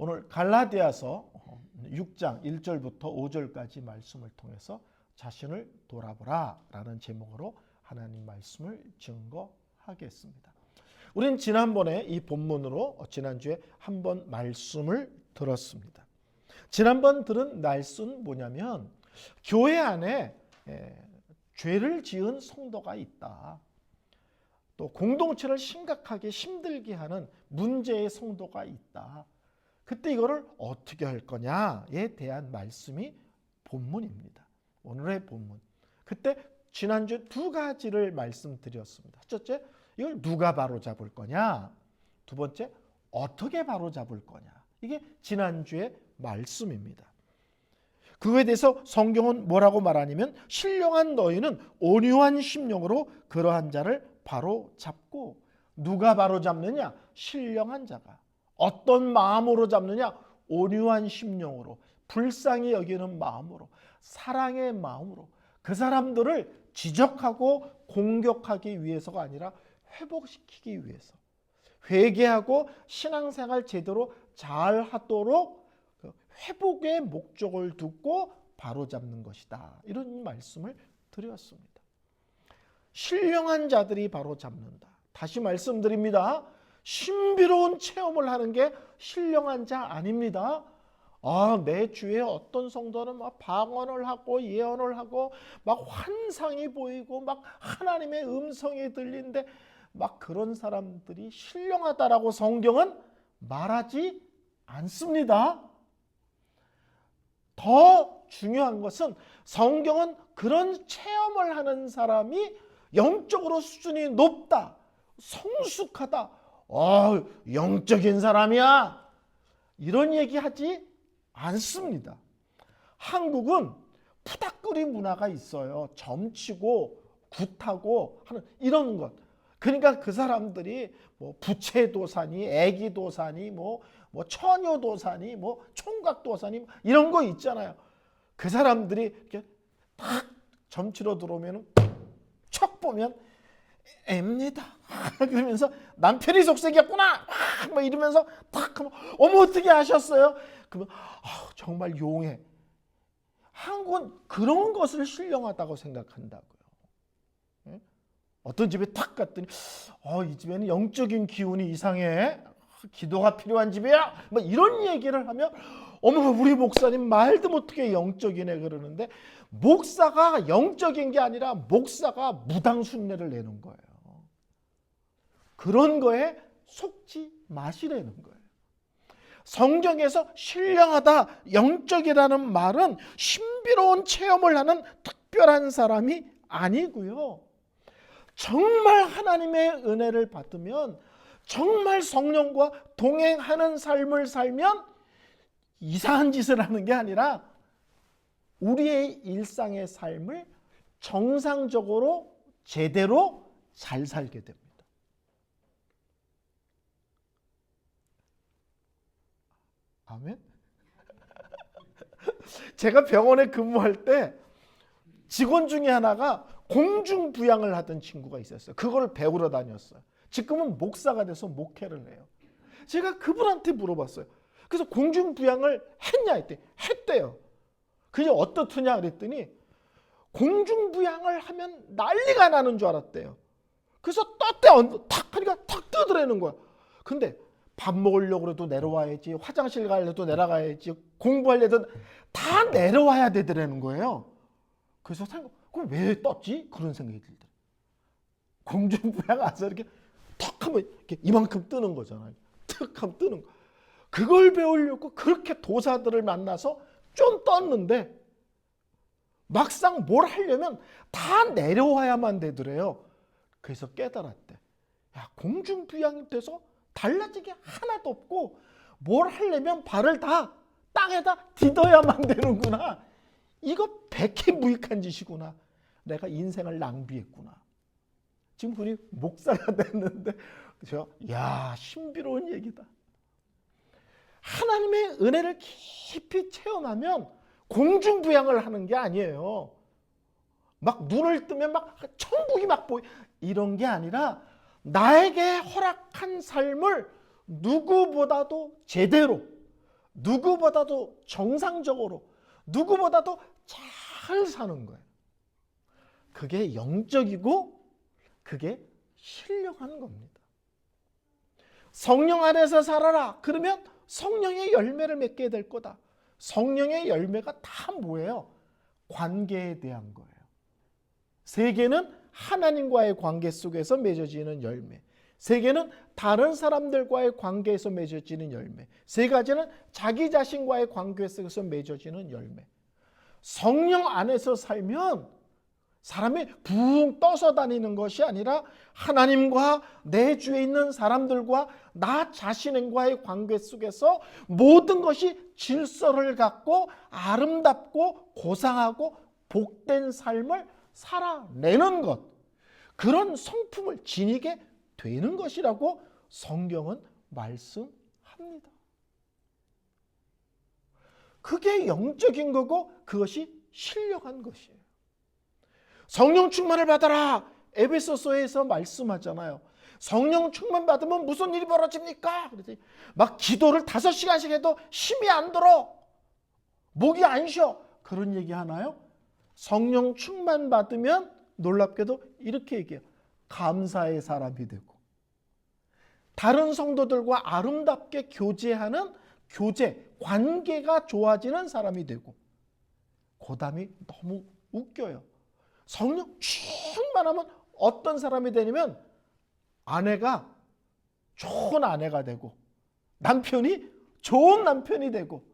오늘 갈라디아서 6장 1절부터 5절까지 말씀을 통해서 자신을 돌아보라 라는 제목으로 하나님 말씀을 증거하겠습니다. 우린 지난번에 이 본문으로 지난주에 한번 말씀을 들었습니다. 지난번 들은 말씀은 뭐냐면 교회 안에 죄를 지은 성도가 있다. 또 공동체를 심각하게 힘들게 하는 문제의 성도가 있다. 그때 이거를 어떻게 할 거냐에 대한 말씀이 본문입니다. 오늘의 본문. 그때 지난주에 두 가지를 말씀드렸습니다. 첫째, 이걸 누가 바로잡을 거냐? 두 번째, 어떻게 바로잡을 거냐? 이게 지난주의 말씀입니다. 그거에 대해서 성경은 뭐라고 말하냐면 신령한 너희는 온유한 심령으로 그러한 자를 바로잡고, 누가 바로잡느냐? 신령한 자가. 어떤 마음으로 잡느냐? 온유한 심령으로, 불쌍히 여기는 마음으로, 사랑의 마음으로 그 사람들을 지적하고 공격하기 위해서가 아니라 회복시키기 위해서, 회개하고 신앙생활 제대로 잘 하도록 회복의 목적을 두고 바로잡는 것이다. 이런 말씀을 드렸습니다. 신령한 자들이 바로잡는다. 다시 말씀드립니다. 신비로운 체험을 하는 게 신령한 자 아닙니다. 내 주위에 어떤 성도는 막 방언을 하고 예언을 하고 막 환상이 보이고 막 하나님의 음성이 들리는데 막 그런 사람들이 신령하다라고 성경은 말하지 않습니다. 더 중요한 것은 성경은 그런 체험을 하는 사람이 영적으로 수준이 높다, 성숙하다, 영적인 사람이야, 이런 얘기하지 않습니다. 한국은 푸닥거리 문화가 있어요. 점치고 굿하고 하는 이런 것. 그러니까 그 사람들이 뭐 부채도사니 애기도사니 뭐 처녀도사니 뭐 총각도사니 이런 거 있잖아요. 그 사람들이 이렇게 딱 점치러 들어오면 척 보면 앱니다. 그러면서 남편이 속색이었구나 막 이러면서 딱 하면 어머 어떻게 아셨어요? 그러면 정말 용해. 한국은 그런 것을 신령하다고 생각한다고요. 어떤 집에 탁 갔더니 이 집에는 영적인 기운이 이상해, 기도가 필요한 집이야, 뭐 이런 얘기를 하면 어머 우리 목사님 말도 못하게 영적이네 그러는데, 목사가 영적인 게 아니라 목사가 무당 숭례를 내는 거예요. 그런 거에 속지 마시라는 거예요. 성경에서 신령하다, 영적이라는 말은 신비로운 체험을 하는 특별한 사람이 아니고요. 정말 하나님의 은혜를 받으면, 정말 성령과 동행하는 삶을 살면 이상한 짓을 하는 게 아니라 우리의 일상의 삶을 정상적으로 제대로 잘 살게 됩니다. 아멘. 제가 병원에 근무할 때 직원 중에 하나가 공중부양을 하던 친구가 있었어요. 그걸 배우러 다녔어요. 지금은 목사가 돼서 목회를 해요. 제가 그분한테 물어봤어요. 그래서 공중부양을 했냐 했더니 했대요. 그게 어떻느냐 그랬더니 공중부양을 하면 난리가 나는 줄 알았대요. 그래서 떴대, 탁 하니까 탁 뜨더라는 거야. 근데 밥 먹으려고 해도 내려와야지, 화장실 가려도 내려가야지, 공부하려도 다 내려와야 되더라는 거예요. 그래서 그럼 왜 떴지? 그런 생각이 들더라고요. 공중부양 와서 이렇게 탁 하면 이렇게 이만큼 뜨는 거잖아요. 탁 하면 뜨는 거. 그걸 배우려고 그렇게 도사들을 만나서 좀 떴는데 막상 뭘 하려면 다 내려와야만 되더래요. 그래서 깨달았대. 야, 공중부양이 돼서 달라진 게 하나도 없고 뭘 하려면 발을 다 땅에다 디뎌야만 되는구나. 이거 백해무익한 짓이구나. 내가 인생을 낭비했구나. 지금 그분이 목사가 됐는데 야, 신비로운 얘기다. 하나님의 은혜를 깊이 체험하면 공중부양을 하는 게 아니에요. 막 눈을 뜨면 막 천국이 막 보이, 이런 게 아니라 나에게 허락한 삶을 누구보다도 제대로 누구보다도 정상적으로, 누구보다도 잘 사는 거예요. 그게 영적이고 그게 신령한 겁니다. 성령 안에서 살아라. 그러면 성령의 열매를 맺게 될 거다. 성령의 열매가 다 뭐예요? 관계에 대한 거예요. 세 개는 하나님과의 관계 속에서 맺어지는 열매, 세 개는 다른 사람들과의 관계에서 맺어지는 열매, 세 가지는 자기 자신과의 관계 속에서 맺어지는 열매. 성령 안에서 살면 사람이 붕 떠서 다니는 것이 아니라 하나님과 내 주위에 있는 사람들과 나 자신과의 관계 속에서 모든 것이 질서를 갖고 아름답고 고상하고 복된 삶을 살아내는 것, 그런 성품을 지니게 되는 것이라고 성경은 말씀합니다. 그게 영적인 거고 그것이 신령한 것이에요. 성령 충만을 받아라. 에베소서에서 말씀하잖아요. 성령 충만 받으면 무슨 일이 벌어집니까? 그랬더니 막 기도를 5시간씩 해도 힘이 안 들어. 목이 안 쉬어. 그런 얘기 하나요? 성령 충만 받으면 놀랍게도 이렇게 얘기해요. 감사의 사람이 되고 다른 성도들과 아름답게 교제하는 교제, 관계가 좋아지는 사람이 되고, 그다음이 너무 웃겨요. 성령 충만하면 어떤 사람이 되냐면 아내가 좋은 아내가 되고 남편이 좋은 남편이 되고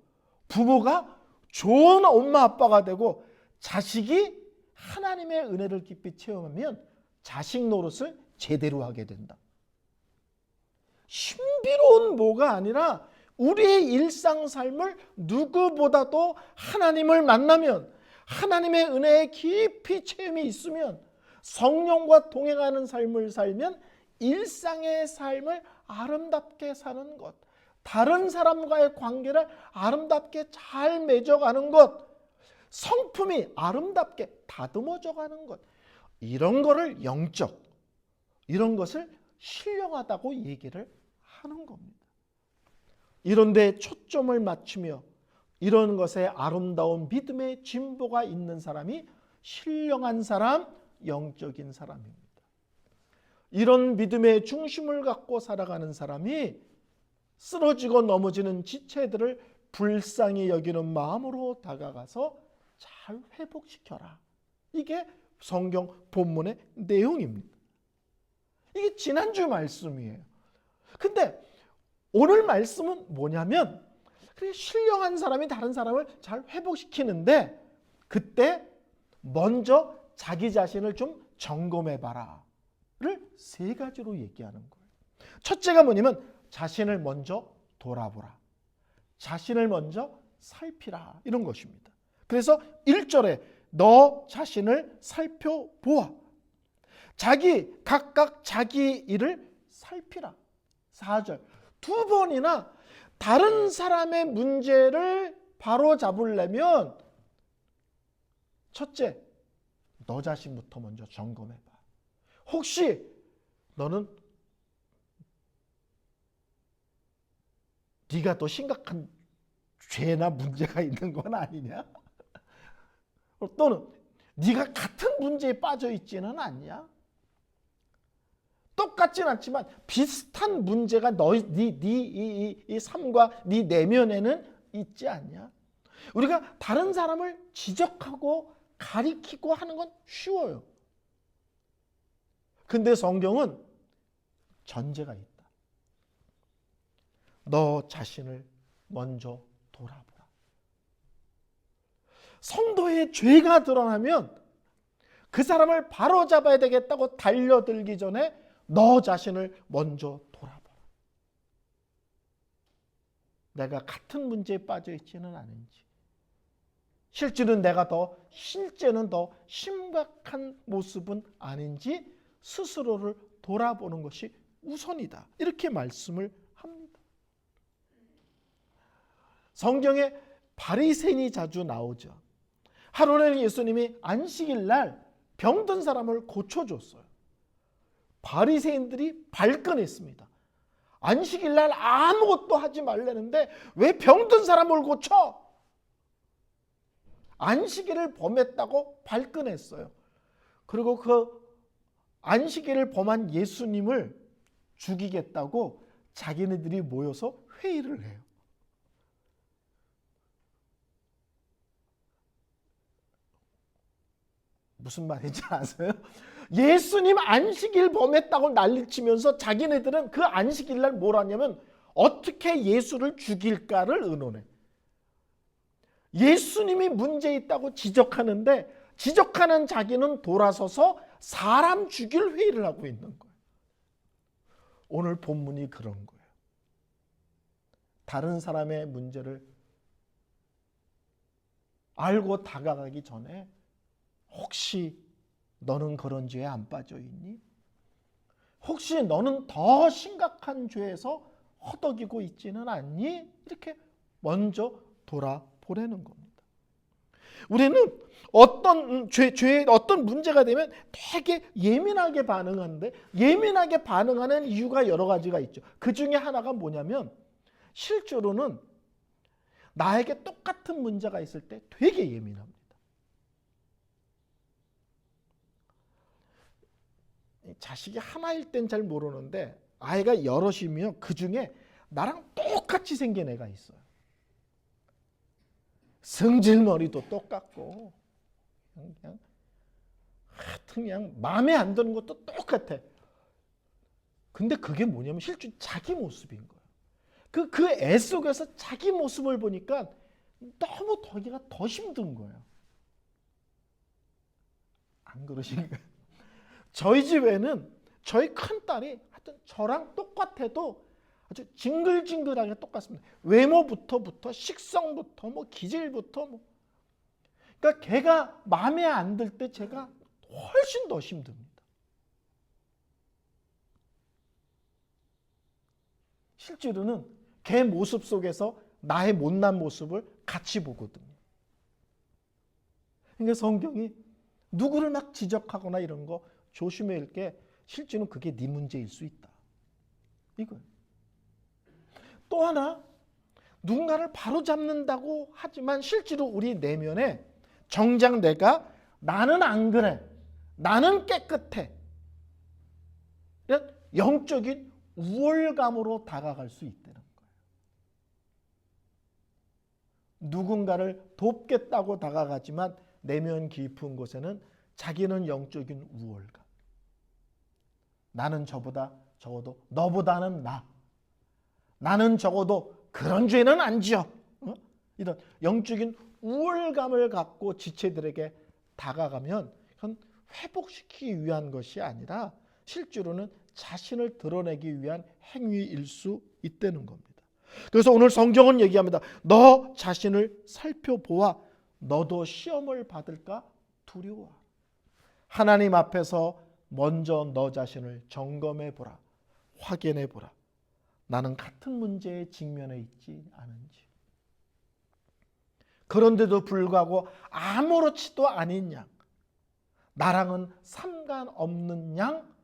부모가 좋은 엄마 아빠가 되고 자식이 하나님의 은혜를 깊이 체험하면 자식 노릇을 제대로 하게 된다. 신비로운 뭐가 아니라 우리의 일상 삶을 누구보다도 하나님을 만나면, 하나님의 은혜에 깊이 체험이 있으면, 성령과 동행하는 삶을 살면 일상의 삶을 아름답게 사는 것, 다른 사람과의 관계를 아름답게 잘 맺어가는 것, 성품이 아름답게 다듬어져가는 것, 이런 거를 영적, 이런 것을 신령하다고 얘기를 하는 겁니다. 이런 데 초점을 맞추며 이런 것에 아름다운 믿음의 진보가 있는 사람이 신령한 사람, 영적인 사람입니다. 이런 믿음의 중심을 갖고 살아가는 사람이 쓰러지고 넘어지는 지체들을 불쌍히 여기는 마음으로 다가가서 잘 회복시켜라. 이게 성경 본문의 내용입니다. 이게 지난주 말씀이에요. 근데 오늘 말씀은 뭐냐면, 그래, 신령한 사람이 다른 사람을 잘 회복시키는데 그때 먼저 자기 자신을 좀 점검해봐라 를 3가지로 얘기하는 거예요. 첫째가 뭐냐면 자신을 먼저 돌아보라, 자신을 먼저 살피라, 이런 것입니다. 그래서 1절에 너 자신을 살펴보아, 각각 자기 일을 살피라. 4절 2번이나 다른 사람의 문제를 바로 잡으려면 첫째, 너 자신부터 먼저 점검해봐. 혹시 너는 네가 더 심각한 죄나 문제가 있는 건 아니냐? 또는 네가 같은 문제에 빠져 있지는 않냐? 똑같진 않지만 비슷한 문제가 네 삶과 네 내면에는 있지 않냐? 우리가 다른 사람을 지적하고 가리키고 하는 건 쉬워요. 근데 성경은 전제가 있다. 너 자신을 먼저 돌아보라. 성도의 죄가 드러나면 그 사람을 바로잡아야 되겠다고 달려들기 전에 너 자신을 먼저 돌아보라. 내가 같은 문제에 빠져 있지는 않은지, 실제는 더 심각한 모습은 아닌지 스스로를 돌아보는 것이 우선이다. 이렇게 말씀을 합니다. 성경에 바리새인이 자주 나오죠. 하루는 예수님이 안식일 날 병든 사람을 고쳐줬어요. 바리새인들이 발끈했습니다. 안식일 날 아무것도 하지 말라는데 왜 병든 사람을 고쳐? 안식일을 범했다고 발끈했어요. 그리고 그 안식일을 범한 예수님을 죽이겠다고 자기네들이 모여서 회의를 해요. 무슨 말인지 아세요? 예수님 안식일 범했다고 난리치면서 자기네들은 그 안식일 날 뭘 하냐면 어떻게 예수를 죽일까를 의논해. 예수님이 문제 있다고 지적하는데 지적하는 자기는 돌아서서 사람 죽일 회의를 하고 있는 거예요. 오늘 본문이 그런 거예요. 다른 사람의 문제를 알고 다가가기 전에 혹시 너는 그런 죄에 안 빠져 있니? 혹시 너는 더 심각한 죄에서 허덕이고 있지는 않니? 이렇게 먼저 돌아보라는 겁니다. 우리는 어떤 죄에 어떤 문제가 되면 되게 예민하게 반응하는데 예민하게 반응하는 이유가 여러 가지가 있죠. 그 중에 하나가 뭐냐면 실제로는 나에게 똑같은 문제가 있을 때 되게 예민합니다. 자식이 하나일 땐 잘 모르는데 아이가 여럿이면 그 중에 나랑 똑같이 생긴 애가 있어요. 성질머리도 똑같고 그냥 마음에 안 드는 것도 똑같아. 근데 그게 뭐냐면 실제 자기 모습인 거예요. 그 애 속에서 자기 모습을 보니까 너무 더기가 더 힘든 거예요. 안 그러신가요? 저희 집에는 저희 큰딸이 하여튼 저랑 똑같아도 아주 징글징글하게 똑같습니다. 외모부터 식성부터 뭐 기질부터 뭐. 그러니까 걔가 마음에 안 들 때 제가 훨씬 더 힘듭니다. 실제로는 걔 모습 속에서 나의 못난 모습을 같이 보거든요. 그러니까 성경이 누구를 막 지적하거나 이런 거 조심해야 할 게 실제로는 그게 네 문제일 수 있다. 이거예요. 또 하나 누군가를 바로잡는다고 하지만 실제로 우리 내면에 정작 내가 나는 안 그래. 나는 깨끗해. 이런 영적인 우월감으로 다가갈 수 있다는 거예요. 누군가를 돕겠다고 다가가지만 내면 깊은 곳에는 자기는 영적인 우월감. 나는 저보다 적어도 너보다는 나. 나는 적어도 그런 죄는 안 지어. 이런 영적인 우월감을 갖고 지체들에게 다가가면 그건 회복시키기 위한 것이 아니라 실제로는 자신을 드러내기 위한 행위일 수 있다는 겁니다. 그래서 오늘 성경은 얘기합니다. 너 자신을 살펴보아 너도 시험을 받을까 두려워. 하나님 앞에서 먼저 너 자신을 점검해 보라. 확인해 보라. 나는 같은 문제에 직면해 있지 않은지. 그런데도 불구하고 아무렇지도 않은 양, 나랑은 상관없는 양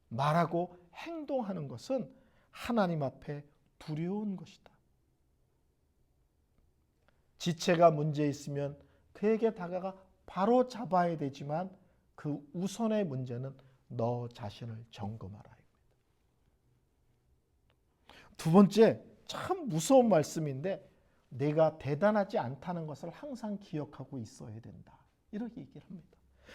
말하고 행동하는 것은 하나님 앞에 두려운 것이다. 지체가 문제 있으면 그에게 다가가 바로 잡아야 되지만 그 우선의 문제는 너 자신을 점검하라. 두 번째, 참 무서운 말씀인데 내가 대단하지 않다는 것을 항상 기억하고 있어야 된다. 이렇게 얘기를 합니다.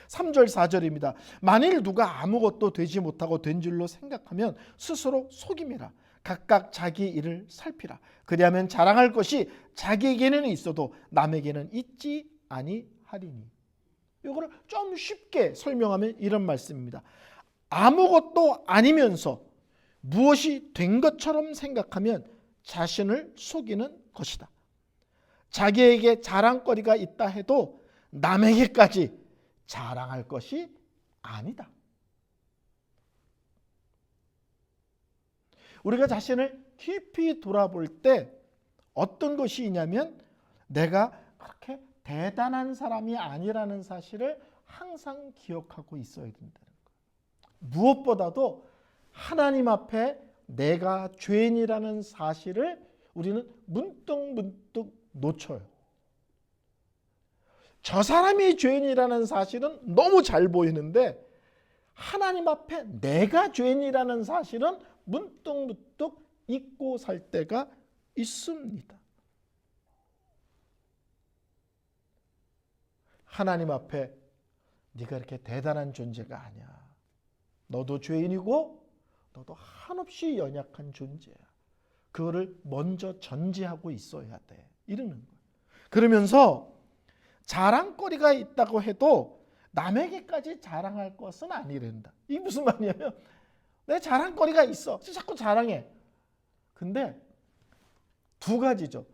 3절 4절입니다. 만일 누가 아무것도 되지 못하고 된 줄로 생각하면 스스로 속임이라. 각각 자기 일을 살피라. 그리하면 자랑할 것이 자기에게는 있어도 남에게는 있지 아니하리니. 이거를 좀 쉽게 설명하면 이런 말씀입니다. 아무것도 아니면서 무엇이 된 것처럼 생각하면 자신을 속이는 것이다. 자기에게 자랑거리가 있다 해도 남에게까지 자랑할 것이 아니다. 우리가 자신을 깊이 돌아볼 때 어떤 것이 있냐면 내가 그렇게 대단한 사람이 아니라는 사실을 항상 기억하고 있어야 된다는 거예요. 무엇보다도 하나님 앞에 내가 죄인이라는 사실을 우리는 문득문득 놓쳐요. 저 사람이 죄인이라는 사실은 너무 잘 보이는데 하나님 앞에 내가 죄인이라는 사실은 문득문득 잊고 살 때가 있습니다. 하나님 앞에 네가 이렇게 대단한 존재가 아니야. 너도 죄인이고 너도 한없이 연약한 존재야. 그거를 먼저 전제하고 있어야 돼. 이러는 거예요. 그러면서 자랑거리가 있다고 해도 남에게까지 자랑할 것은 아니란다. 이게 무슨 말이냐면 내 자랑거리가 있어. 자꾸 자랑해. 근데 두 가지죠.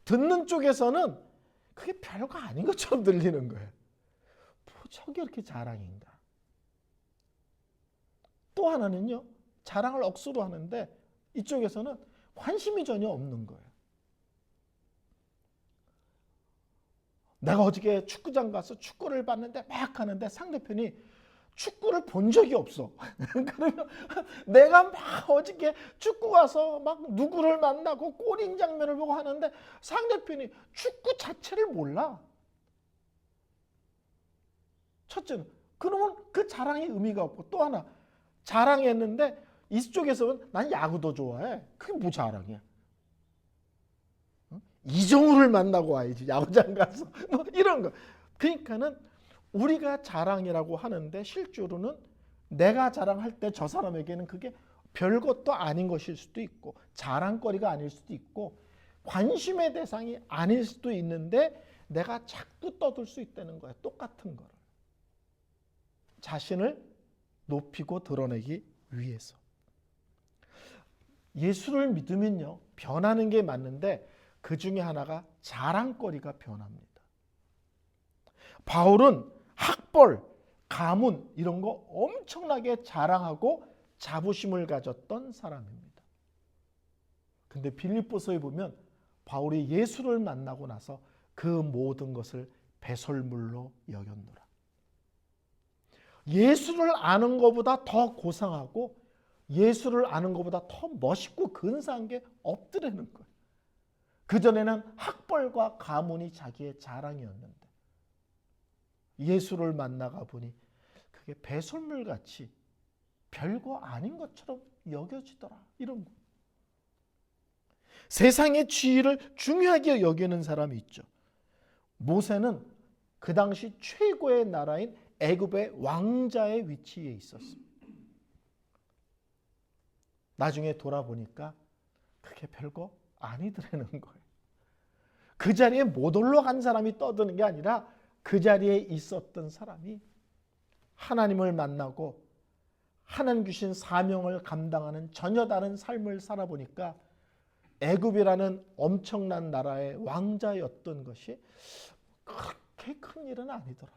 듣는 쪽에서는 그게 별거 아닌 것처럼 들리는 거예요. 뭐 저게 이렇게 자랑인가. 또 하나는요. 자랑을 억수로 하는데 이쪽에서는 관심이 전혀 없는 거예요. 내가 어저께 축구장 가서 축구를 봤는데 막 하는데 상대편이 축구를 본 적이 없어. 그러면 내가 막 어저께 축구 가서 막 누구를 만나고 골인 장면을 보고 하는데 상대편이 축구 자체를 몰라. 첫째는 그러면 그 자랑의 의미가 없고, 또 하나 자랑했는데 이쪽에서는 난 야구도 좋아해. 그게 뭐 자랑이야? 이정우를 만나고 와야지 야구장 가서 뭐 이런 거. 그러니까는 우리가 자랑이라고 하는데 실제로는 내가 자랑할 때 저 사람에게는 그게 별것도 아닌 것일 수도 있고 자랑거리가 아닐 수도 있고 관심의 대상이 아닐 수도 있는데 내가 자꾸 떠들 수 있다는 거야. 똑같은 거를. 자신을 높이고 드러내기 위해서. 예수를 믿으면요. 변하는 게 맞는데 그 중에 하나가 자랑거리가 변합니다. 바울은 학벌, 가문 이런 거 엄청나게 자랑하고 자부심을 가졌던 사람입니다. 근데 빌립보서에 보면 바울이 예수를 만나고 나서 그 모든 것을 배설물로 여겼노라. 예수를 아는 것보다 더 고상하고 예수를 아는 것보다 더 멋있고 근사한 게 없더라는 거예요. 그전에는 학벌과 가문이 자기의 자랑이었는데 예수를 만나가 보니 그게 배설물같이 별거 아닌 것처럼 여겨지더라. 이런 거. 세상의 지위를 중요하게 여기는 사람이 있죠. 모세는 그 당시 최고의 나라인 애굽의 왕자의 위치에 있었습니다. 나중에 돌아보니까 그게 별거 아니더라는 거예요. 그 자리에 못 올라간 사람이 떠드는 게 아니라 그 자리에 있었던 사람이 하나님을 만나고 하나님 주신 사명을 감당하는 전혀 다른 삶을 살아보니까 애굽이라는 엄청난 나라의 왕자였던 것이 그렇게 큰 일은 아니더라.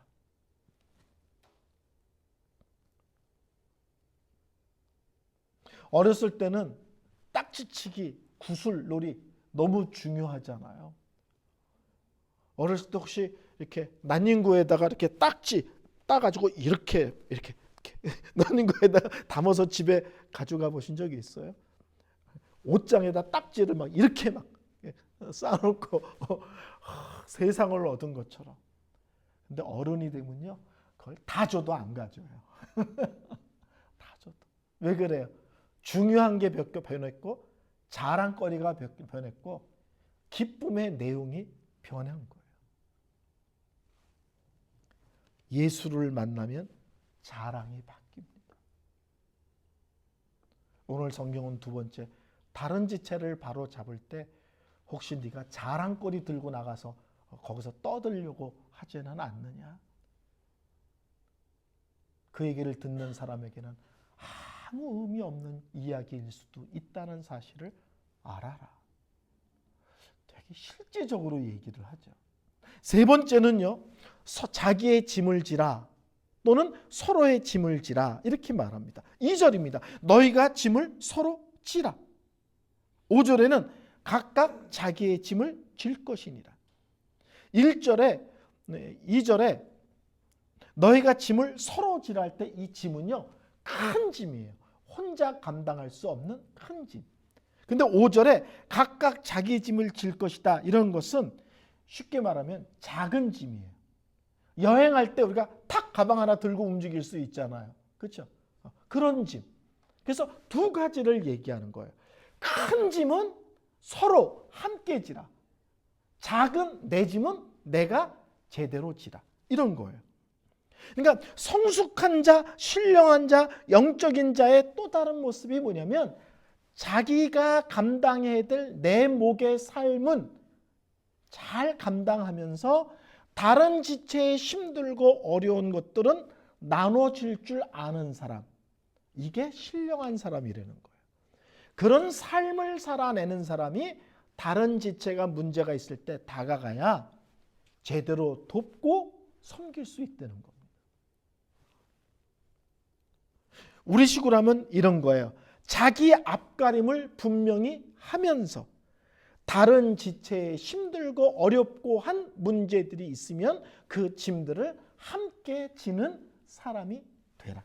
어렸을 때는 딱지치기, 구슬놀이 너무 중요하잖아요. 어렸을 때 혹시 이렇게 난닝구에다가 이렇게 딱지 따가지고 이렇게 난닝구에다가 담아서 집에 가져가 보신 적이 있어요? 옷장에다 딱지를 막 이렇게 막 쌓아놓고 세상을 얻은 것처럼. 근데 어른이 되면요, 그걸 다 줘도 안 가져요. 다 줘도. 왜 그래요? 중요한 게 변했고 자랑거리가 변했고 기쁨의 내용이 변한 거예요. 예수를 만나면 자랑이 바뀝니다. 오늘 성경은 두 번째, 다른 지체를 바로 잡을 때 혹시 네가 자랑거리 들고 나가서 거기서 떠들려고 하지는 않느냐? 그 얘기를 듣는 사람에게는 아무 의미 없는 이야기일 수도 있다는 사실을 알아라. 되게 실제적으로 얘기를 하죠. 세 번째는요, 자기의 짐을 지라 또는 서로의 짐을 지라 이렇게 말합니다. 2절입니다. 너희가 짐을 서로 지라. 5절에는 각각 자기의 짐을 질 것이니라. 2절에 너희가 짐을 서로 지라 할 때 이 짐은요, 큰 짐이에요. 혼자 감당할 수 없는 큰 짐. 근데 5절에 각각 자기 짐을 질 것이다. 이런 것은 쉽게 말하면 작은 짐이에요. 여행할 때 우리가 탁 가방 하나 들고 움직일 수 있잖아요. 그렇죠? 그런 짐. 그래서 두 가지를 얘기하는 거예요. 큰 짐은 서로 함께 지라. 작은 내 짐은 내가 제대로 지라. 이런 거예요. 그러니까 성숙한 자, 신령한 자, 영적인 자의 또 다른 모습이 뭐냐면 자기가 감당해야 될 내 목의 삶은 잘 감당하면서 다른 지체에 힘들고 어려운 것들은 나눠질 줄 아는 사람. 이게 신령한 사람이라는 거예요. 그런 삶을 살아내는 사람이 다른 지체가 문제가 있을 때 다가가야 제대로 돕고 섬길 수 있다는 겁니다. 우리 식으로 하면 이런 거예요. 자기 앞가림을 분명히 하면서 다른 지체에 힘들고 어렵고 한 문제들이 있으면 그 짐들을 함께 지는 사람이 되라.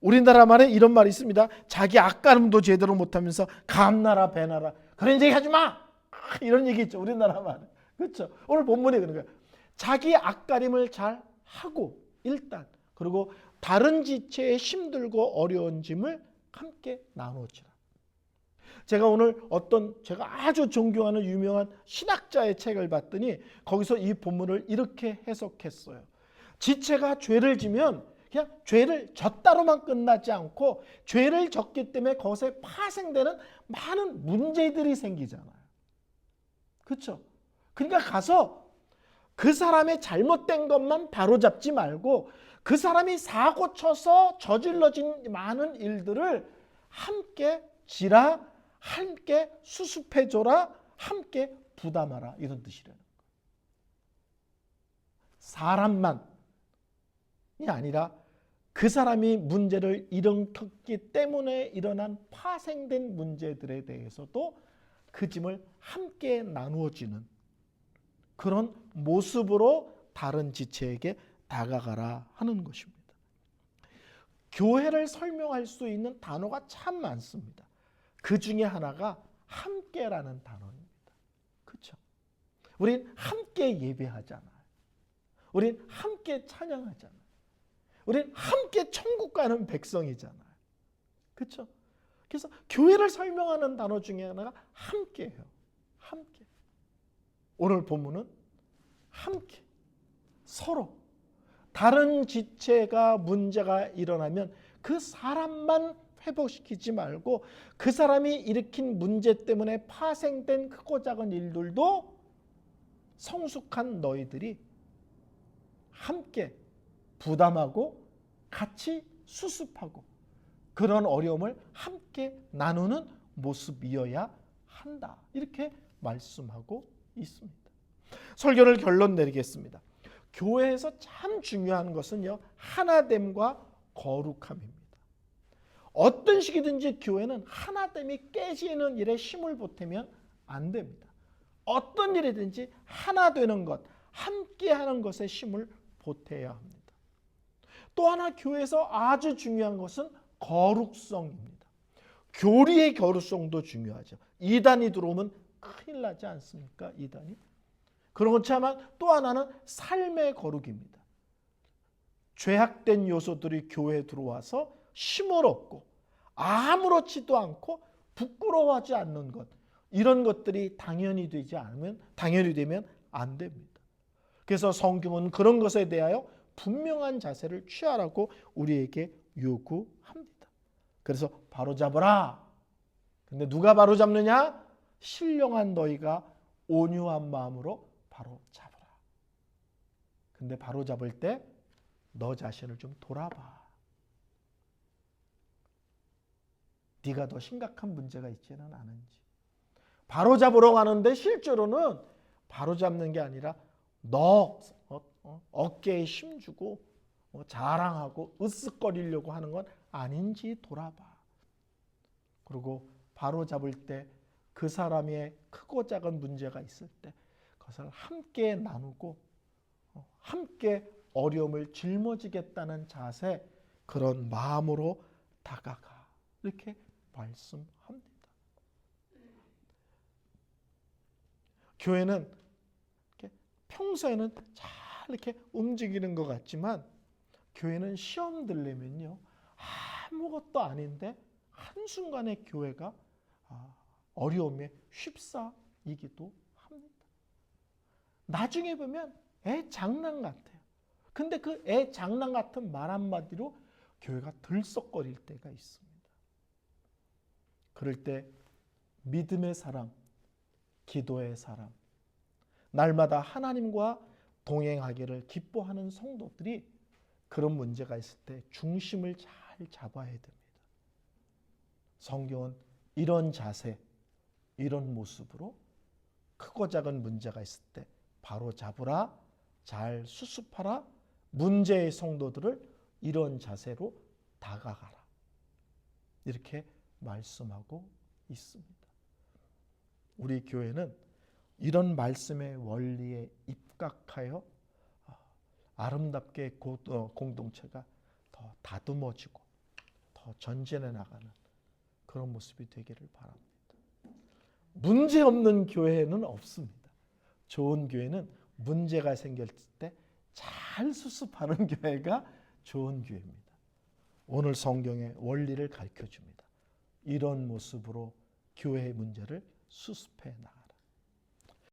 우리나라 말에 이런 말이 있습니다. 자기 앞가림도 제대로 못하면서 감나라 배나라 그런 얘기 하지 마. 이런 얘기 있죠. 우리나라 말에. 그렇죠. 오늘 본문에 그런 거예요. 자기 앞가림을 잘 하고 일단 그리고 다른 지체에 힘들고 어려운 짐을 함께 나누지라. 제가 오늘 제가 아주 존경하는 유명한 신학자의 책을 봤더니 거기서 이 본문을 이렇게 해석했어요. 지체가 죄를 지면 그냥 죄를 졌다로만 끝나지 않고 죄를 졌기 때문에 그것에 파생되는 많은 문제들이 생기잖아요. 그렇죠? 그러니까 가서 그 사람의 잘못된 것만 바로잡지 말고 그 사람이 사고 쳐서 저질러진 많은 일들을 함께 지라, 함께 수습해줘라, 함께 부담하라 이런 뜻이라는 거예요. 사람만이 아니라 그 사람이 문제를 일으켰기 때문에 일어난 파생된 문제들에 대해서도 그 짐을 함께 나누어지는 그런 모습으로 다른 지체에게 다가가라 하는 것입니다. 교회를 설명할 수 있는 단어가 참 많습니다. 그 중에 하나가 함께라는 단어입니다. 그렇죠? 우린 함께 예배하잖아요. 우린 함께 찬양하잖아요. 우린 함께 천국 가는 백성이잖아요. 그렇죠? 그래서 교회를 설명하는 단어 중에 하나가 함께예요. 함께. 오늘 본문은 함께 서로 다른 지체가 문제가 일어나면 그 사람만 회복시키지 말고 그 사람이 일으킨 문제 때문에 파생된 크고 작은 일들도 성숙한 너희들이 함께 부담하고 같이 수습하고 그런 어려움을 함께 나누는 모습이어야 한다. 이렇게 말씀하고 있습니다. 설교를 결론 내리겠습니다. 교회에서 참 중요한 것은요, 하나됨과 거룩함입니다. 어떤 식이든지 교회는 하나됨이 깨지는 일에 힘을 보태면 안 됩니다. 어떤 일이든지 하나 되는 것, 함께하는 것에 힘을 보태야 합니다. 또 하나 교회에서 아주 중요한 것은 거룩성입니다. 교리의 거룩성도 중요하죠. 이단이 들어오면 큰일 나지 않습니까? 이단이. 그렇지만 또 하나는 삶의 거룩입니다. 죄악된 요소들이 교회에 들어와서 힘을 얻고 아무렇지도 않고 부끄러워하지 않는 것, 이런 것들이 당연히 되면 안 됩니다. 그래서 성경은 그런 것에 대하여 분명한 자세를 취하라고 우리에게 요구합니다. 그래서 바로잡으라. 근데 누가 바로잡느냐? 신령한 너희가 온유한 마음으로 바로잡으라. 근데 바로잡을 때 너 자신을 좀 돌아봐. 네가 더 심각한 문제가 있지는 않은지. 바로잡으러 가는데 실제로는 바로잡는 게 아니라 너 어깨에 힘주고 자랑하고 으쓱거리려고 하는 건 아닌지 돌아봐. 그리고 바로잡을 때 그 사람의 크고 작은 문제가 있을 때 그것을 함께 나누고 함께 어려움을 짊어지겠다는 자세, 그런 마음으로 다가가. 이렇게 말씀합니다. 교회는 이렇게 평소에는 잘 이렇게 움직이는 것 같지만 교회는 시험 들려면요 아무것도 아닌데 한순간에 교회가 어려움에 휩싸이기도 합니다. 나중에 보면 애 장난 같아요. 근데 그 애 장난 같은 말 한마디로 교회가 들썩거릴 때가 있습니다. 그럴 때 믿음의 사람, 기도의 사람, 날마다 하나님과 동행하기를 기뻐하는 성도들이 그런 문제가 있을 때 중심을 잘 잡아야 됩니다. 성경은 이런 자세, 이런 모습으로 크고 작은 문제가 있을 때 바로 잡으라, 잘 수습하라, 문제의 성도들을 이런 자세로 다가가라. 이렇게 말씀하고 있습니다. 우리 교회는 이런 말씀의 원리에 입각하여 아름답게 공동체가 더 다듬어지고 더 전진해 나가는 그런 모습이 되기를 바랍니다. 문제 없는 교회는 없습니다. 좋은 교회는 문제가 생겼을 때 잘 수습하는 교회가 좋은 교회입니다. 오늘 성경의 원리를 가르쳐 줍니다. 이런 모습으로 교회의 문제를 수습해 나가.